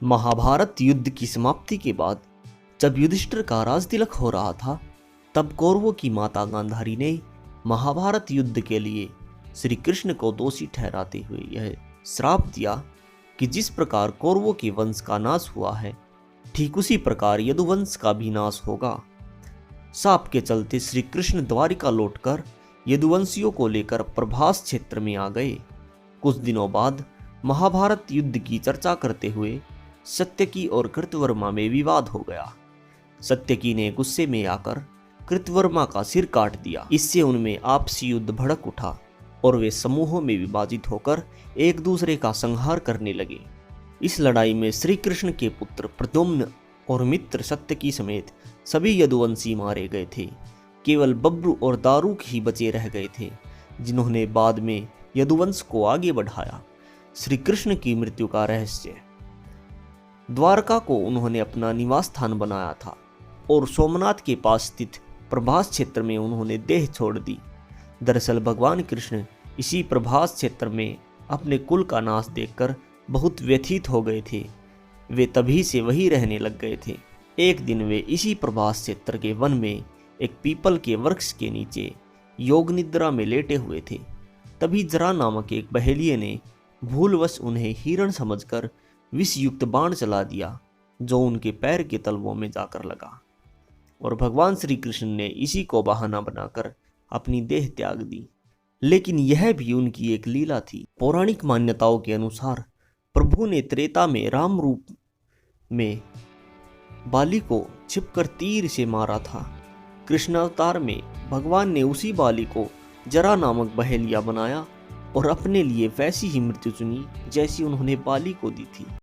महाभारत युद्ध की समाप्ति के बाद जब युधिष्ठिर का राजतिलक हो रहा था, तब कौरवों की माता गांधारी ने महाभारत युद्ध के लिए श्री कृष्ण को दोषी ठहराते हुए यह श्राप दिया कि जिस प्रकार कौरवों के वंश का नाश हुआ है, ठीक उसी प्रकार यदुवंश का भी नाश होगा। शाप के चलते श्री कृष्ण द्वारिका लौटकर यदुवंशियों को लेकर प्रभास क्षेत्र में आ गए। कुछ दिनों बाद महाभारत युद्ध की चर्चा करते हुए सत्यकी और कृतवर्मा में विवाद हो गया। सत्यकी ने गुस्से में आकर कृतवर्मा का सिर काट दिया। इससे उनमें आपसी युद्ध भड़क उठा और वे समूहों में विभाजित होकर एक दूसरे का संहार करने लगे। इस लड़ाई में श्री कृष्ण के पुत्र प्रद्युम्न और मित्र सत्यकी समेत सभी यदुवंशी मारे गए थे। केवल बब्रू और दारुक ही बचे रह गए थे, जिन्होंने बाद में यदुवंश को आगे बढ़ाया। श्री कृष्ण की मृत्यु का रहस्य। द्वारका को उन्होंने अपना निवास स्थान बनाया था और सोमनाथ के पास स्थित प्रभास क्षेत्र में उन्होंने देह छोड़ दी। दरअसल भगवान कृष्ण इसी प्रभास क्षेत्र में अपने कुल का नाश देखकर बहुत व्यथित हो गए थे। वे तभी से वही रहने लग गए थे। एक दिन वे इसी प्रभास क्षेत्र के वन में एक पीपल के वृक्ष के नीचे योग निद्रा में लेटे हुए थे। तभी जरा नामक एक बहेलिये ने भूलवश उन्हें हिरण समझकर विष युक्त बाण चला दिया, जो उनके पैर के तलवों में जाकर लगा और भगवान श्री कृष्ण ने इसी को बहाना बनाकर अपनी देह त्याग दी। लेकिन यह भी उनकी एक लीला थी। पौराणिक मान्यताओं के अनुसार प्रभु ने त्रेता में राम रूप में बाली को छिपकर तीर से मारा था। कृष्ण अवतार में भगवान ने उसी बाली को जरा नामक बहेलिया बनाया और अपने लिए वैसी ही मृत्यु चुनी जैसी उन्होंने बाली को दी थी।